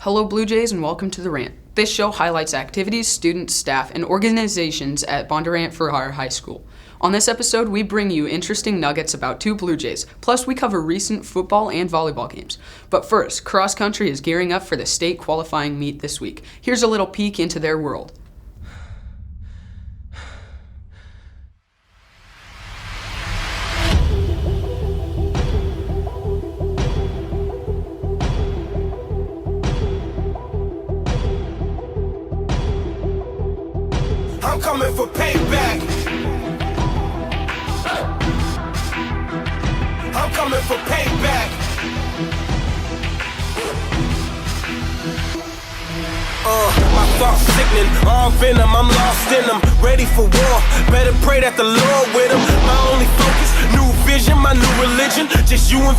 Hello Blue Jays and welcome to the Rant. This show highlights activities, students, staff, and organizations at Bondurant Ferrara High School. On this episode, we bring you interesting nuggets about two Blue Jays, plus we cover recent football and volleyball games. But first, cross country is gearing up for the state qualifying meet this week. Here's a little peek into their world. I'm coming for payback. I'm coming for payback. My thoughts sickening, all venom, I'm lost in them. Ready for war, better pray that the Lord with them. My only focus, new vision, my new religion. Just you and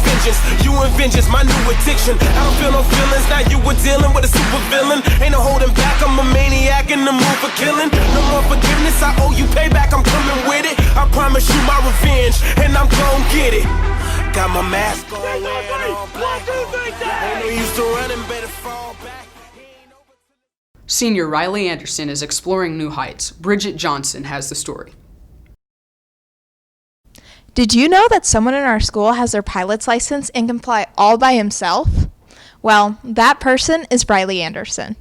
vengeance, my new addiction. I don't feel no feelings, now you were dealing with a super villain. Ain't no holding back, I'm a maniac in the mood for killing. No more forgiveness, I owe you payback, I'm coming with it. I promise you my revenge, and I'm gon' get it. Got my mask on, wearing all black. Ain't no use to running, better fall back. Senior Riley Anderson is exploring new heights. Bridget Johnson has the story. Did you know that someone in our school has their pilot's license and can fly all by himself? Well, that person is Riley Anderson.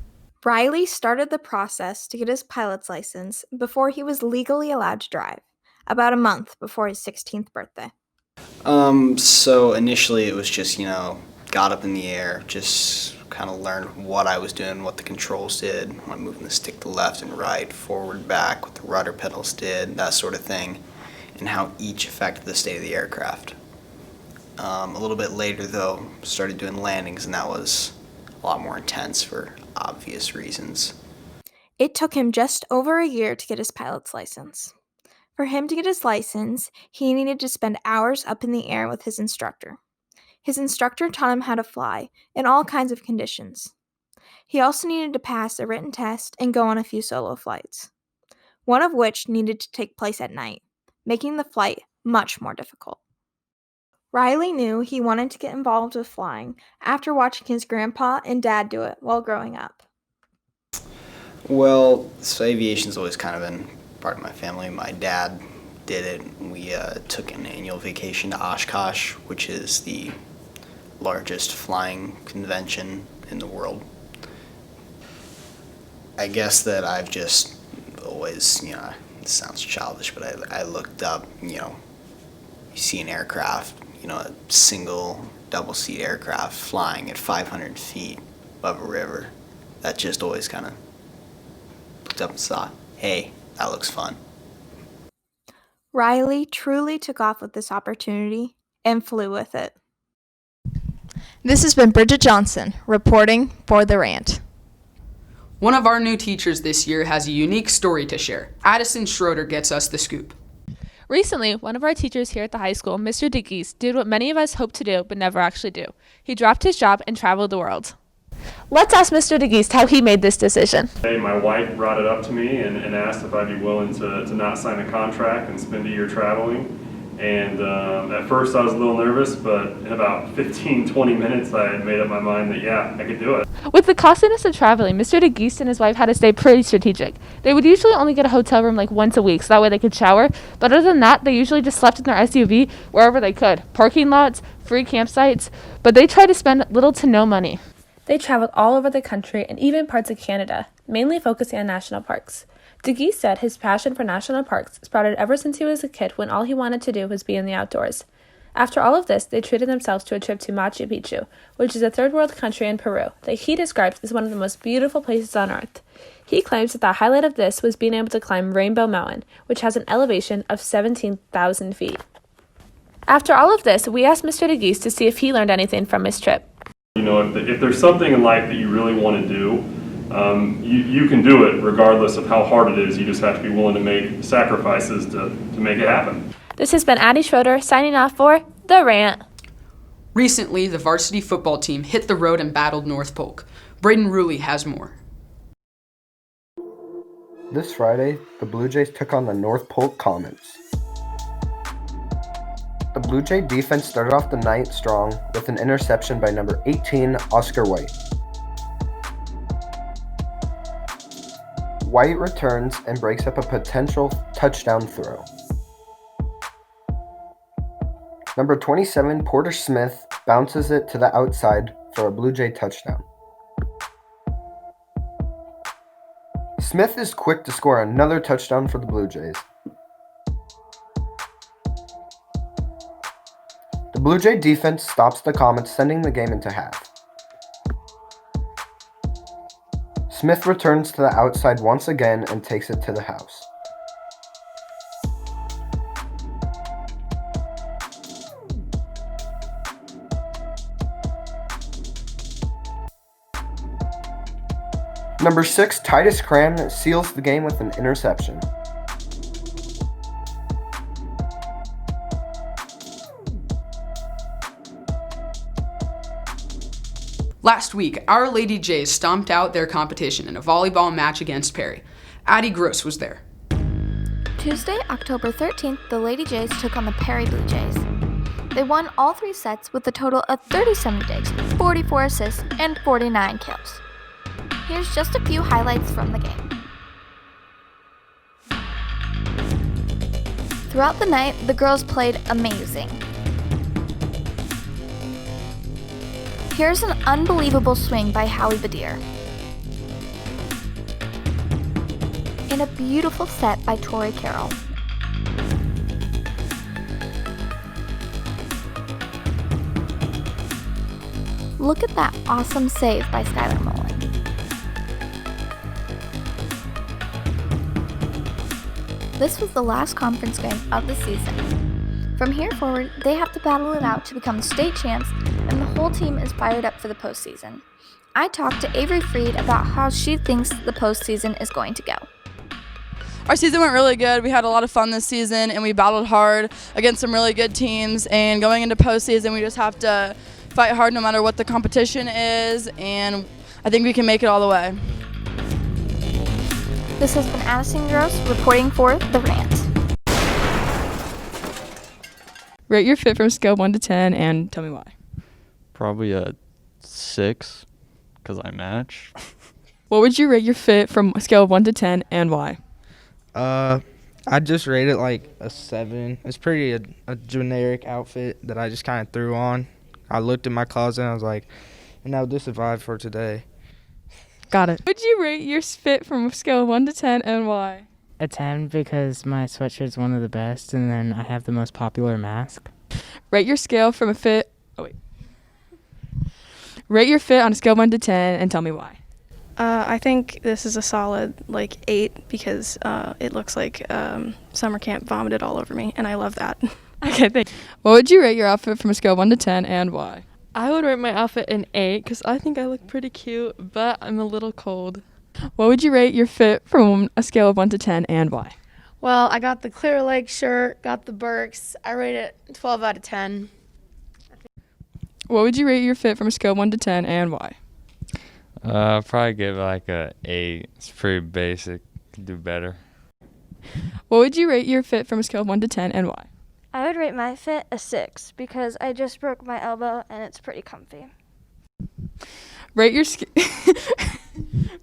Riley started the process to get his pilot's license before he was legally allowed to drive, about a month before his 16th birthday. So initially it was just, got up in the air, just kind of learned what I was doing, what the controls did, when I'm moving the stick to left and right, forward, back, what the rudder pedals did, that sort of thing, and how each affected the state of the aircraft. A little bit later, though, started doing landings, and that was a lot more intense for obvious reasons. It took him just over a year to get his pilot's license. For him to get his license, he needed to spend hours up in the air with his instructor. His instructor taught him how to fly in all kinds of conditions. He also needed to pass a written test and go on a few solo flights, one of which needed to take place at night, making the flight much more difficult. Riley knew he wanted to get involved with flying after watching his grandpa and dad do it while growing up. Well, so aviation's always kind of been part of my family. My dad did it. We took an annual vacation to Oshkosh, which is the largest flying convention in the world. I guess that I've just always, it sounds childish, but I looked up, you see an aircraft, a single double-seat aircraft flying at 500 feet above a river. That just always kind of looked up and thought, hey, that looks fun. Riley truly took off with this opportunity and flew with it. This has been Bridget Johnson reporting for The Rant. One of our new teachers this year has a unique story to share. Addison Schroeder gets us the scoop. Recently, one of our teachers here at the high school, Mr. DeGeese, did what many of us hope to do but never actually do. He dropped his job and traveled the world. Let's ask Mr. DeGeese how he made this decision. My wife brought it up to me and asked if I'd be willing to not sign a contract and spend a year traveling. And at first I was a little nervous, but in about 15-20 minutes I had made up my mind that, yeah, I could do it. With the costliness of traveling, Mr. DeGeese and his wife had to stay pretty strategic. They would usually only get a hotel room like once a week, so that way they could shower. But other than that, they usually just slept in their SUV wherever they could. Parking lots, free campsites, but they tried to spend little to no money. They traveled all over the country and even parts of Canada, mainly focusing on national parks. DeGeese said his passion for national parks sprouted ever since he was a kid when all he wanted to do was be in the outdoors. After all of this, they treated themselves to a trip to Machu Picchu, which is a third world country in Peru that he describes as one of the most beautiful places on earth. He claims that the highlight of this was being able to climb Rainbow Mountain, which has an elevation of 17,000 feet. After all of this, we asked Mr. DeGeese to see if he learned anything from his trip. If there's something in life that you really want to do, you can do it regardless of how hard it is. You just have to be willing to make sacrifices to make it happen. This has been Addie Schroeder signing off for The Rant. Recently, the varsity football team hit the road and battled North Polk. Braden Ruley has more. This Friday, the Blue Jays took on the North Polk Comets. The Blue Jay defense started off the night strong with an interception by number 18, Oscar White. White returns and breaks up a potential touchdown throw. Number 27, Porter Smith, bounces it to the outside for a Blue Jay touchdown. Smith is quick to score another touchdown for the Blue Jays. The Blue Jay defense stops the Comets, sending the game into half. Smith returns to the outside once again and takes it to the house. Number 6, Titus Cram seals the game with an interception. Last week, our Lady Jays stomped out their competition in a volleyball match against Perry. Addie Gross was there. Tuesday, October 13th, the Lady Jays took on the Perry Blue Jays. They won all 3 sets with a total of 37 digs, 44 assists, and 49 kills. Here's just a few highlights from the game. Throughout the night, the girls played amazing. Here's an unbelievable swing by Howie Badir. And a beautiful set by Tori Carroll. Look at that awesome save by Skylar Mullen. This was the last conference game of the season. From here forward, they have to battle it out to become state champs, and the whole team is fired up for the postseason. I talked to Avery Freed about how she thinks the postseason is going to go. Our season went really good. We had a lot of fun this season, and we battled hard against some really good teams. And going into postseason, we just have to fight hard no matter what the competition is, and I think we can make it all the way. This has been Addison Gross reporting for The Rant. Rate your fit from a scale of 1 to 10 and tell me why. Probably a 6, because I match. What would you rate your fit from a scale of 1 to 10 and why? I'd just rate it like a 7. It's pretty a generic outfit that I just kind of threw on. I looked in my closet and I was like, and now this survived for today. Got it. Would you rate your fit from a scale of 1 to 10 and why? A 10 because my sweatshirt's one of the best, and then I have the most popular mask. Rate your scale from a fit. Rate your fit on a scale of 1 to 10 and tell me why. I think this is a solid 8 because it looks like summer camp vomited all over me, and I love that. Okay, thanks. What would you rate your outfit from a scale of 1 to 10 and why? I would rate my outfit an 8 because I think I look pretty cute, but I'm a little cold. What would you rate your fit from a scale of 1 to 10 and why? Well, I got the Clear Lake shirt, got the Birks. I rate it 12 out of 10. What would you rate your fit from a scale of 1 to 10 and why? I'll probably give it like a 8. It's pretty basic. Could do better. What would you rate your fit from a scale of 1 to 10 and why? I would rate my fit a 6 because I just broke my elbow and it's pretty comfy. Rate your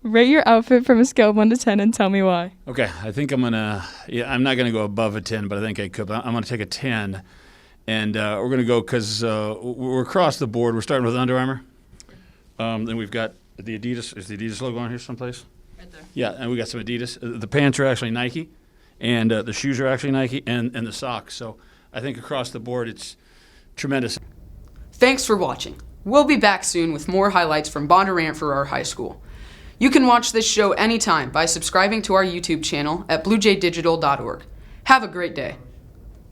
rate your outfit from a scale of 1 to 10 and tell me why. Okay, I think I'm not gonna go above a 10, but I think I could. I'm gonna take a 10, and we're gonna go because we're across the board. We're starting with Under Armour. Then we've got the Adidas. Is the Adidas logo on here someplace? Right there. Yeah, and we got some Adidas. The pants are actually Nike, and the shoes are actually Nike, and the socks. So I think across the board it's tremendous. Thanks for watching. We'll be back soon with more highlights from Rant for our high school. You can watch this show anytime by subscribing to our YouTube channel at bluejaydigital.org. Have a great day.